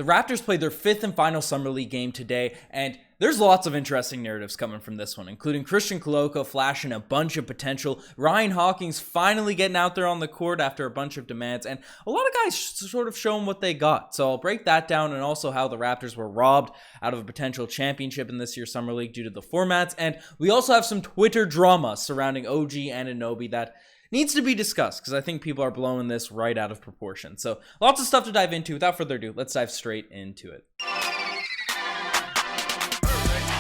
The Raptors played their fifth and final Summer League game today, and there's lots of interesting narratives coming from this one, including Christian Koloko flashing a bunch of potential, Ryan Hawkins finally getting out there on the court after a bunch of demands, and a lot of guys sort of showing what they got. So I'll break that down, and also how the Raptors were robbed out of a potential championship in this year's Summer League due to the formats, and we also have some Twitter drama surrounding OG and Anunoby that needs to be discussed, because I think people are blowing this right out of proportion. So lots of stuff to dive into. Without further ado, let's dive straight into it.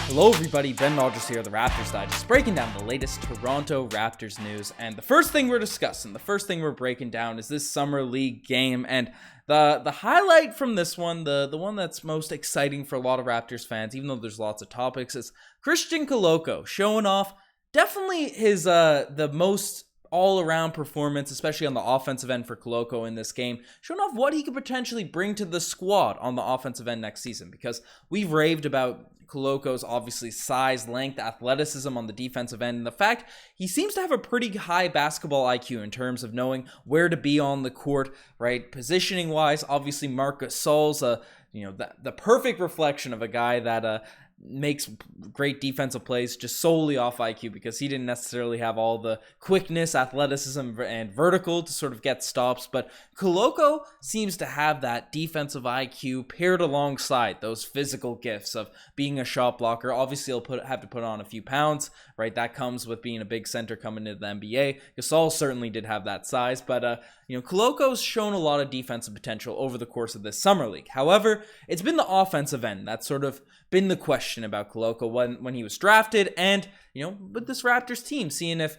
Hello everybody, Ben Rogers here, the Raptors Digest, breaking down the latest Toronto Raptors news. And the first thing we're discussing, the first thing we're breaking down is this Summer League game. And the highlight from this one, the one that's most exciting for a lot of Raptors fans, even though there's lots of topics, is Christian Koloko showing off definitely his the most all-around performance, especially on the offensive end for Koloko in this game, showing off what he could potentially bring to the squad on the offensive end next season, because we've raved about Koloko's obviously size, length, athleticism on the defensive end, and the fact he seems to have a pretty high basketball IQ in terms of knowing where to be on the court, right? Positioning-wise, obviously Marc Gasol's the perfect reflection of a guy that makes great defensive plays just solely off IQ, because he didn't necessarily have all the quickness, athleticism, and vertical to sort of get stops. But Koloko seems to have that defensive IQ paired alongside those physical gifts of being a shot blocker. Obviously, he'll have to put on a few pounds, right? That comes with being a big center coming into the NBA. Gasol certainly did have that size, but Koloko's shown a lot of defensive potential over the course of this Summer League. However, it's been the offensive end that's sort of been the question about Koloko when he was drafted, and with this Raptors team, seeing if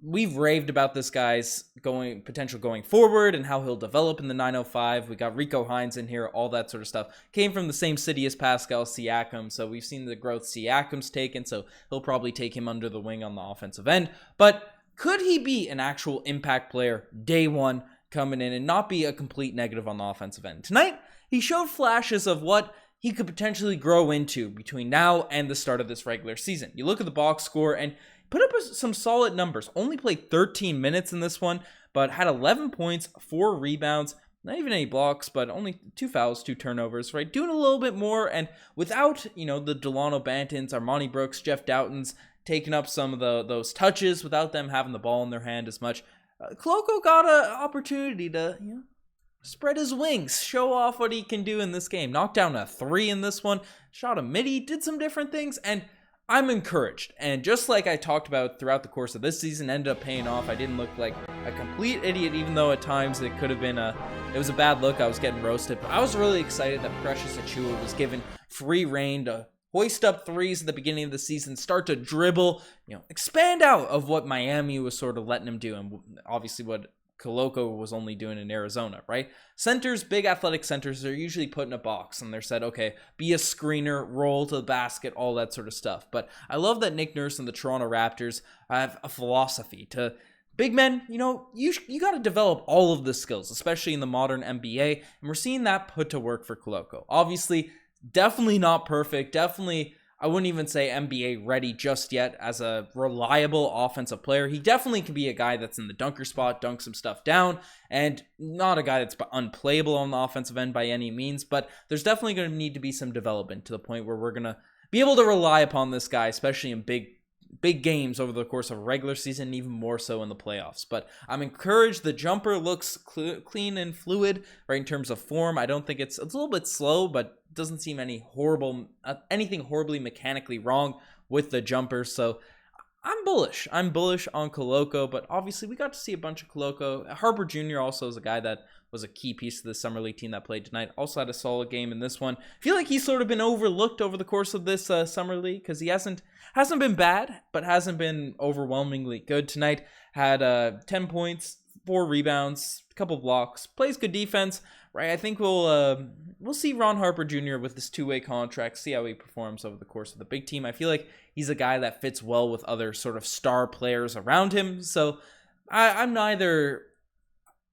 we've raved about this guy's potential going forward and how he'll develop in the 905. We got Rico Hines in here, all that sort of stuff. Came from the same city as Pascal Siakam, so we've seen the growth Siakam's taken, so he'll probably take him under the wing on the offensive end. But could he be an actual impact player day one coming in and not be a complete negative on the offensive end? Tonight, he showed flashes of what he could potentially grow into between now and the start of this regular season. You look at the box score and put up some solid numbers. Only played 13 minutes in this one, but had 11 points, 4 rebounds, not even any blocks, but only 2 fouls, 2 turnovers, right? Doing a little bit more, and without, the Delano Bantons, Armani Brooks, Jeff Doughtons taking up some of those touches, without them having the ball in their hand as much, Koloko got an opportunity to, spread his wings, show off what he can do in this game. Knocked down a 3 in this one, shot a midi, did some different things, and I'm encouraged. And just like I talked about throughout the course of this season, ended up paying off. I didn't look like a complete idiot, even though at times it could have been it was a bad look. I was getting roasted, but I was really excited that Precious Achiuwa was given free reign to hoist up threes at the beginning of the season, start to dribble, expand out of what Miami was sort of letting him do, and obviously what Koloko was only doing in Arizona, right? Centers, big athletic centers, are usually put in a box and they're said, okay, be a screener, roll to the basket, all that sort of stuff. But I love that Nick Nurse and the Toronto Raptors have a philosophy to big men, you got to develop all of the skills, especially in the modern NBA, and we're seeing that put to work for Koloko. Obviously, definitely not perfect, definitely I wouldn't even say NBA ready just yet as a reliable offensive player. He definitely can be a guy that's in the dunker spot, dunk some stuff down, and not a guy that's unplayable on the offensive end by any means, but there's definitely going to need to be some development to the point where we're going to be able to rely upon this guy, especially in big games over the course of a regular season, and even more so in the playoffs. But I'm encouraged. The jumper looks clean and fluid, right, in terms of form. I don't think it's a little bit slow, but doesn't seem anything horribly mechanically wrong with the jumper. So I'm bullish on Koloko, but obviously we got to see a bunch of Koloko. Harper Jr. also is a guy that was a key piece of the Summer League team that played tonight. Also had a solid game in this one. I feel like he's sort of been overlooked over the course of this Summer League, because he hasn't been bad, but hasn't been overwhelmingly good tonight. Had 10 points, 4 rebounds, a couple blocks, plays good defense, right? I think we'll see Ron Harper Jr. with this 2-way contract, see how he performs over the course of the big team. I feel like he's a guy that fits well with other sort of star players around him, so I'm neither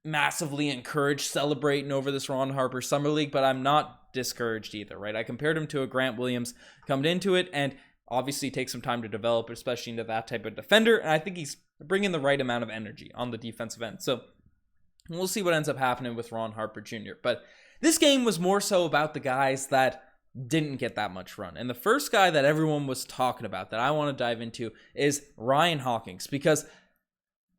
massively encouraged celebrating over this Ron Harper Summer League, but I'm not discouraged either, right? I compared him to a Grant Williams coming into it, and obviously takes some time to develop, especially into that type of defender, and I think he's bringing the right amount of energy on the defensive end. So we'll see what ends up happening with Ron Harper Jr. But this game was more so about the guys that didn't get that much run. And the first guy that everyone was talking about that I want to dive into is Ryan Hawkins, because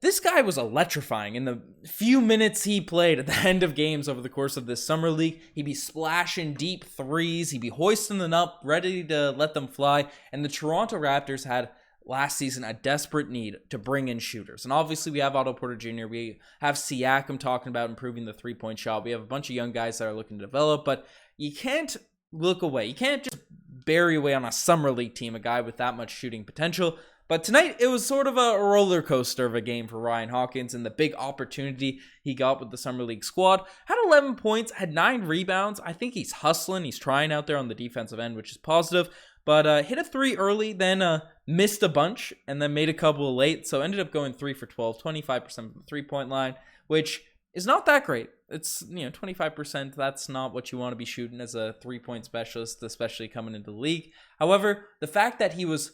this guy was electrifying in the few minutes he played at the end of games over the course of this summer league. He'd be splashing deep threes. He'd be hoisting them up, ready to let them fly. And the Toronto Raptors had last season a desperate need to bring in shooters. And obviously we have Otto Porter Jr. We have Siakam talking about improving the three-point shot. We have a bunch of young guys that are looking to develop, but you can't look away. You can't just bury away on a summer league team a guy with that much shooting potential. But tonight, it was sort of a roller coaster of a game for Ryan Hawkins, and the big opportunity he got with the Summer League squad. Had 11 points, had 9 rebounds. I think he's hustling. He's trying out there on the defensive end, which is positive. But hit a 3 early, then missed a bunch, and then made a couple late. So ended up going 3 for 12, 25% from the three-point line, which is not that great. It's, 25%. That's not what you want to be shooting as a three-point specialist, especially coming into the league. However, the fact that he was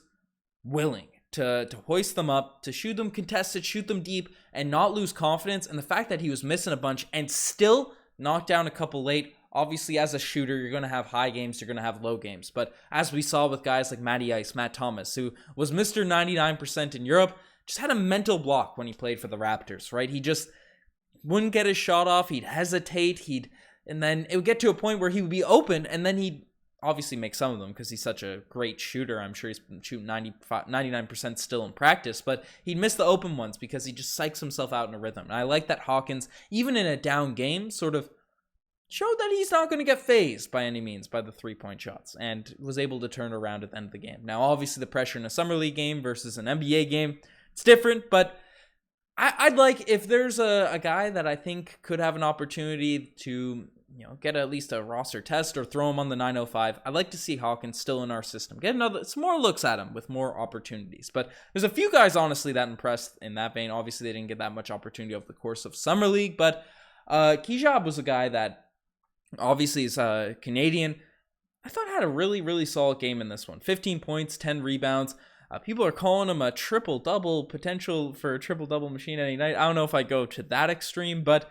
willing to hoist them up, to shoot them contested, shoot them deep, and not lose confidence, and the fact that he was missing a bunch and still knocked down a couple late. Obviously, as a shooter, you're going to have high games, you're going to have low games. But as we saw with guys like Matty Ice, Matt Thomas, who was Mr. 99% in Europe, just had a mental block when he played for the Raptors, right? He just wouldn't get his shot off, he'd hesitate, and then it would get to a point where he would be open, and then he'd obviously make some of them because he's such a great shooter. I'm sure he's been shooting 99% still in practice, but he'd miss the open ones because he just psychs himself out in a rhythm. And I like that Hawkins, even in a down game, sort of showed that he's not going to get phased by any means by the three-point shots and was able to turn around at the end of the game. Now, obviously, the pressure in a summer league game versus an NBA game, it's different, but I'd like, if there's a guy that I think could have an opportunity to get at least a roster test or throw him on the 905. I'd like to see Hawkins still in our system. Get some more looks at him with more opportunities. But there's a few guys, honestly, that impressed in that vein. Obviously, they didn't get that much opportunity over the course of Summer League. But Kijab was a guy that obviously is Canadian. I thought had a really, really solid game in this one. 15 points, 10 rebounds. People are calling him a triple-double, potential for a triple-double machine any night. I don't know if I go to that extreme, but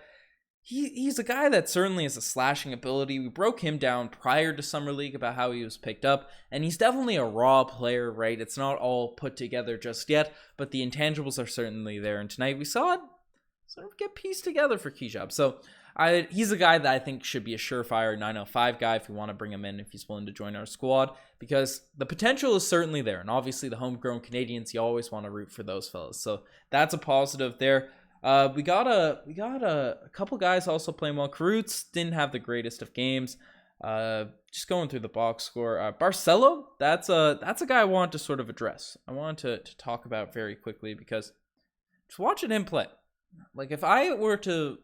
he's a guy that certainly has a slashing ability. We broke him down prior to Summer League about how he was picked up, and he's definitely a raw player, right? It's not all put together just yet, but the intangibles are certainly there, and tonight we saw it sort of get pieced together for Kijab. So he's a guy that I think should be a surefire 905 guy if we want to bring him in, if he's willing to join our squad, because the potential is certainly there, and obviously the homegrown Canadians, you always want to root for those fellas. So that's a positive there. We got a couple guys also playing well. Karutz didn't have the greatest of games. Just going through the box score. Barcelo, that's a guy I want to sort of address. I want to talk about very quickly because just watching him play. Like if I were to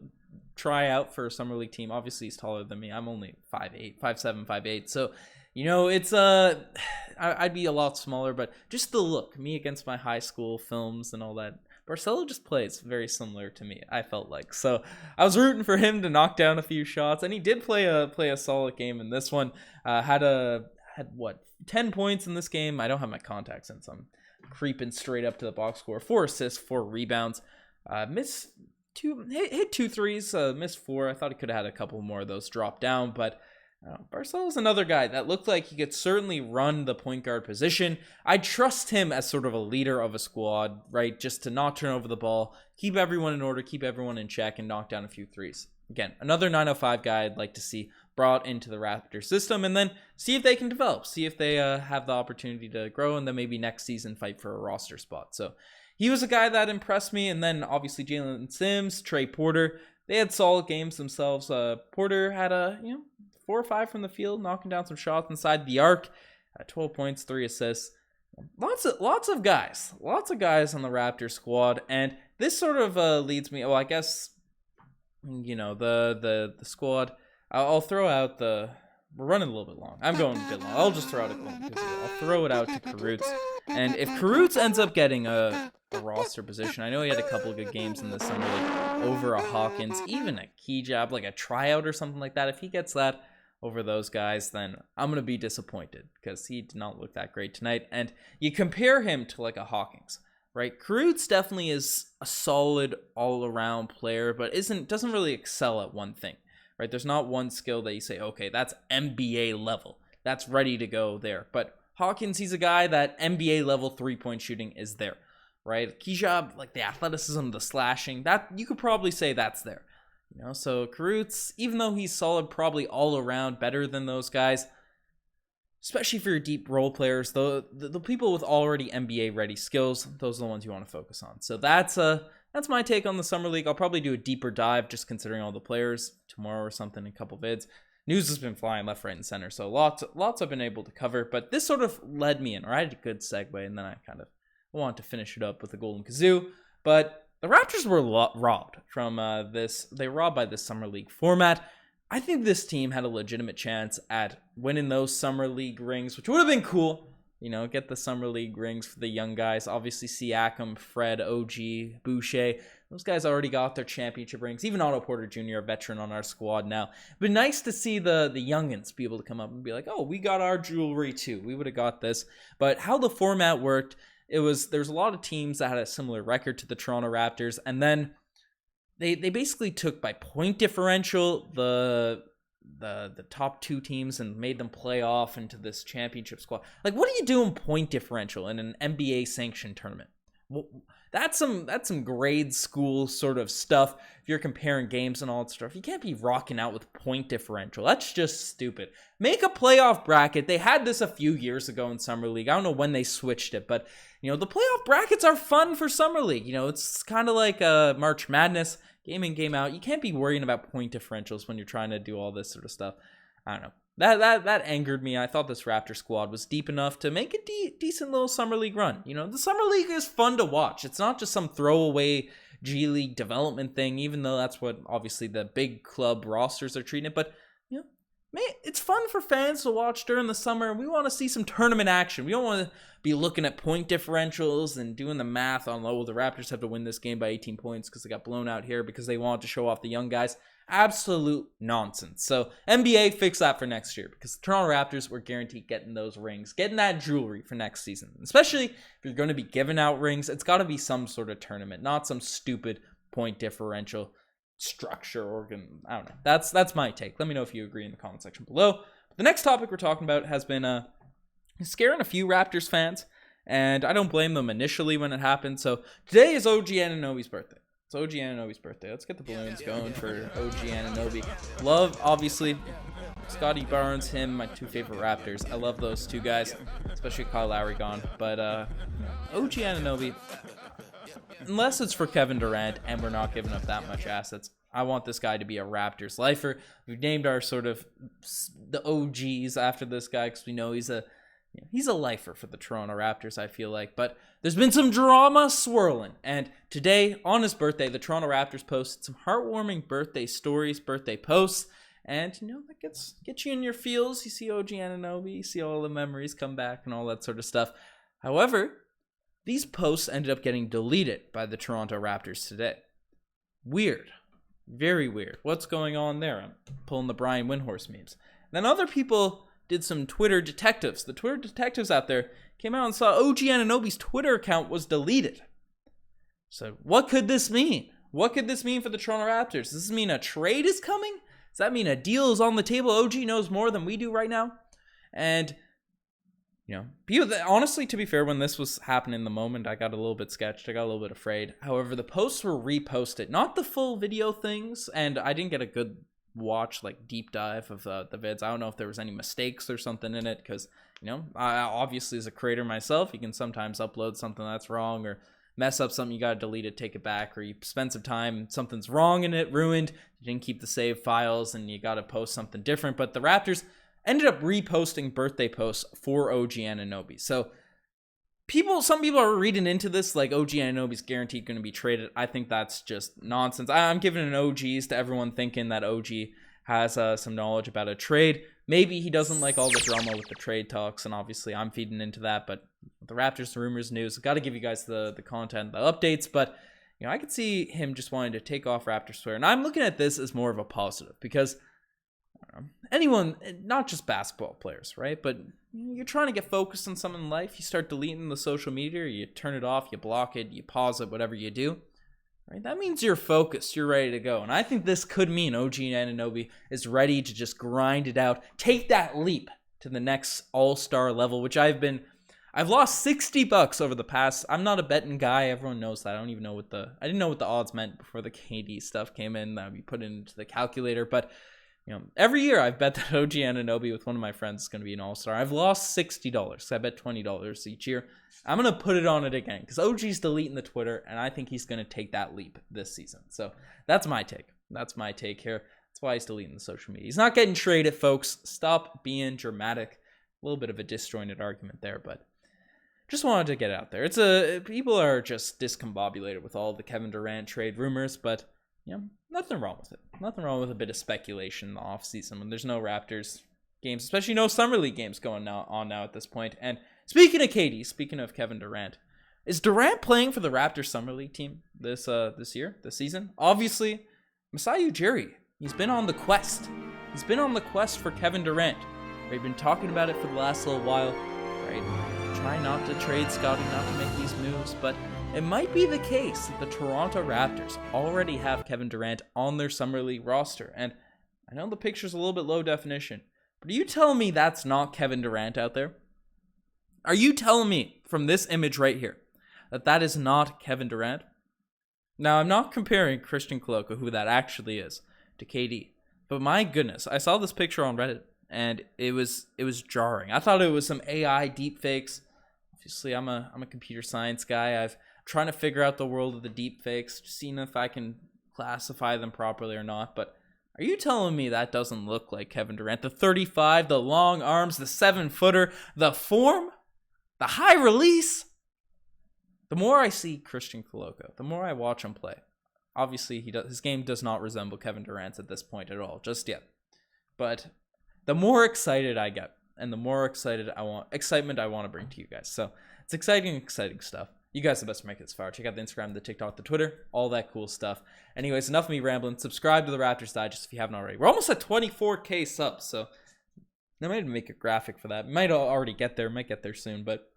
try out for a summer league team, obviously he's taller than me. I'm only 5'8", 5'7", 5'8". So it's I'd be a lot smaller, but just the look, me against my high school films and all that. Barcelo just plays very similar to me, I felt like. So I was rooting for him to knock down a few shots, and he did play a solid game in this one. Had 10 points in this game. I don't have my contacts in, so I'm creeping straight up to the box score. 4 assists, 4 rebounds. Hit 2 threes, missed 4. I thought he could have had a couple more of those drop down, but Barcelo's another guy that looked like he could certainly run the point guard position. I trust him as sort of a leader of a squad, right? Just to not turn over the ball, keep everyone in order, keep everyone in check, and knock down a few threes. Again, another 905 guy I'd like to see brought into the Raptors system, and then see if they can develop, see if they have the opportunity to grow, and then maybe next season fight for a roster spot. So he was a guy that impressed me, and then obviously Jalen Sims, Trey Porter, they had solid games themselves. Porter had 4 or 5 from the field, knocking down some shots inside the arc. 12 points, 3 assists. Lots of guys on the Raptors squad, and this sort of leads me. Well, I guess the squad. I'll throw out the. We're running a little bit long. I'm going a bit long. I'll just throw it out. I'll throw it out to Karutz, and if Karutz ends up getting a roster position, I know he had a couple of good games in the summer league over a Hawkins, even a Kijab, like a tryout or something like that. If he gets that over those guys, then I'm going to be disappointed because he did not look that great tonight. And you compare him to like a Hawkins, right? Karutz definitely is a solid all-around player, but doesn't really excel at one thing, right? There's not one skill that you say, okay, that's NBA level. That's ready to go there. But Hawkins, he's a guy that NBA level 3-point shooting is there, right? Kijab, like the athleticism, the slashing, that you could probably say that's there. So Karutz, even though he's solid, probably all around better than those guys, especially for your deep role players, the people with already NBA ready skills, those are the ones you want to focus on. So that's my take on the Summer League. I'll probably do a deeper dive just considering all the players tomorrow or something, a couple vids. News has been flying left, right, and center, so lots I've been able to cover, but this sort of led me in, or I had a good segue, and then I kind of wanted to finish it up with the Golden Kazoo. But the Raptors were robbed from this. They were robbed by this Summer League format. I think this team had a legitimate chance at winning those Summer League rings, which would have been cool. Get the Summer League rings for the young guys. Obviously, Siakam, Fred, OG, Boucher. Those guys already got their championship rings. Even Otto Porter Jr., a veteran on our squad now. But nice to see the youngins be able to come up and be like, oh, we got our jewelry too. We would have got this. But how the format worked, there's a lot of teams that had a similar record to the Toronto Raptors. And then they basically took by point differential the top two teams and made them play off into this championship squad. Like, what do you do in point differential in an NBA sanctioned tournament? Well, that's some grade school sort of stuff. If you're comparing games and all that stuff, you can't be rocking out with point differential. That's just stupid. Make a playoff bracket. They had this a few years ago in Summer League. I don't know when they switched it, but the playoff brackets are fun for Summer League. It's kind of like March Madness, game in, game out. You can't be worrying about point differentials when you're trying to do all this sort of stuff. I don't know. That angered me. I thought this Raptor squad was deep enough to make a decent little Summer League run. The Summer League is fun to watch. It's not just some throwaway G League development thing, even though that's what obviously the big club rosters are treating it. But it's fun for fans to watch during the summer. We want to see some tournament action. We don't want to be looking at point differentials and doing the math on, the Raptors have to win this game by 18 points because they got blown out here because they wanted to show off the young guys. Absolute nonsense. So NBA, fix that for next year, because the Toronto Raptors were guaranteed getting those rings, getting that jewelry for next season. Especially if you're going to be giving out rings, it's got to be some sort of tournament, not some stupid point differential structure organ. I don't know. That's my take. Let me know if you agree in the comment section below. The next topic we're talking about has been scaring a few Raptors fans, and I don't blame them initially when it happened. So today is OG Anunoby's birthday. It's OG Anunoby's birthday. Let's get the balloons going for OG Anunoby. Love, obviously, Scotty Barnes, him, my two favorite Raptors. I love those two guys, especially Kyle Lowry gone. But OG Anunoby, unless it's for Kevin Durant and we're not giving up that much assets, I want this guy to be a Raptors lifer. We've named our sort of the OGs after this guy because we know he's a lifer for the Toronto Raptors, I feel like. But there's been some drama swirling. And today, on his birthday, the Toronto Raptors posted some heartwarming birthday stories, birthday posts. And, that gets you in your feels. You see OG Anunoby, you see all the memories come back and all that sort of stuff. However, these posts ended up getting deleted by the Toronto Raptors today. Weird. Very weird. What's going on there? I'm pulling the Brian Windhorst memes. Then other people did some Twitter detectives. The Twitter detectives out there came out and saw OG Anunoby's Twitter account was deleted. So what could this mean? What could this mean for the Toronto Raptors? Does this mean a trade is coming? Does that mean a deal is on the table? OG knows more than we do right now. And, honestly, to be fair, when this was happening in the moment, I got a little bit sketched. I got a little bit afraid. However, the posts were reposted, not the full video things. And I didn't get a good watch, deep dive of the vids. I don't know if there was any mistakes or something in it, because I obviously, as a creator myself, you can sometimes upload something that's wrong or mess up something, you gotta delete it, take it back, or you spend some time, something's wrong in it, ruined, you didn't keep the save files, and you gotta post something different. But the Raptors ended up reposting birthday posts for OG Anunoby. So some people are reading into this like OG Anunoby's guaranteed going to be traded. I think that's just nonsense. I'm giving an OGs to everyone thinking that OG has some knowledge about a trade. Maybe he doesn't like all the drama with the trade talks, and obviously I'm feeding into that. But the Raptors, the rumors, news, got to give you guys the content, the updates. But I could see him just wanting to take off Raptors swear, and I'm looking at this as more of a positive, because anyone, not just basketball players, right? But you're trying to get focused on something in life. You start deleting the social media, or you turn it off, you block it, you pause it, whatever you do. right? That means you're focused, you're ready to go. And I think this could mean OG Anunoby is ready to just grind it out, take that leap to the next all-star level, which I've lost $60 over the past. I'm not a betting guy. Everyone knows that. I didn't know what the odds meant before the KD stuff came in. That would be put into the calculator. But every year I've bet that OG Anunoby with one of my friends is going to be an all-star. I've lost $60. I bet $20 each year. I'm going to put it on it again because OG's deleting the Twitter, and I think he's going to take that leap this season. So that's my take. That's my take here. That's why he's deleting the social media. He's not getting traded, folks. Stop being dramatic. A little bit of a disjointed argument there, but just wanted to get it out there. People are just discombobulated with all the Kevin Durant trade rumors, but nothing wrong with it. Nothing wrong with a bit of speculation in the offseason when there's no Raptors games, especially no Summer League games going on now at this point. And speaking of KD, speaking of Kevin Durant, is Durant playing for the Raptors Summer League team this season? Obviously, Masai Ujiri, he's been on the quest. He's been on the quest for Kevin Durant. We've been talking about it for the last little while, right? Try not to trade Scotty, not to make these moves, but it might be the case that the Toronto Raptors already have Kevin Durant on their Summer League roster. And I know the picture's a little bit low definition, but are you telling me that's not Kevin Durant out there? Are you telling me from this image right here that is not Kevin Durant? Now, I'm not comparing Christian Koloko, who that actually is, to KD, but my goodness, I saw this picture on Reddit and it was jarring. I thought it was some AI deepfakes. Obviously, I'm a computer science guy. I'm trying to figure out the world of the deepfakes, seeing if I can classify them properly or not. But are you telling me that doesn't look like Kevin Durant? The 35, the long arms, the 7-footer, the form, the high release. The more I see Christian Koloko, the more I watch him play. Obviously, his game does not resemble Kevin Durant's at this point at all, just yet. But the more excited I get, and the more excitement I want to bring to you guys. So it's exciting stuff. You guys are the best to make it this far. Check out the Instagram, the TikTok, the Twitter, all that cool stuff. Anyways, enough of me rambling. Subscribe to the Raptors Digest if you haven't already. We're almost at 24K subs, so I might make a graphic for that. Might already get there, might get there soon, but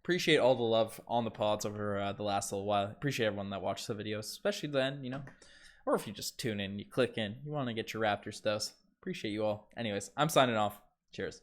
appreciate all the love on the pods over the last little while. Appreciate everyone that watches the videos, especially then, or if you just tune in, you click in, you want to get your Raptors dose. Appreciate you all. Anyways, I'm signing off. Cheers.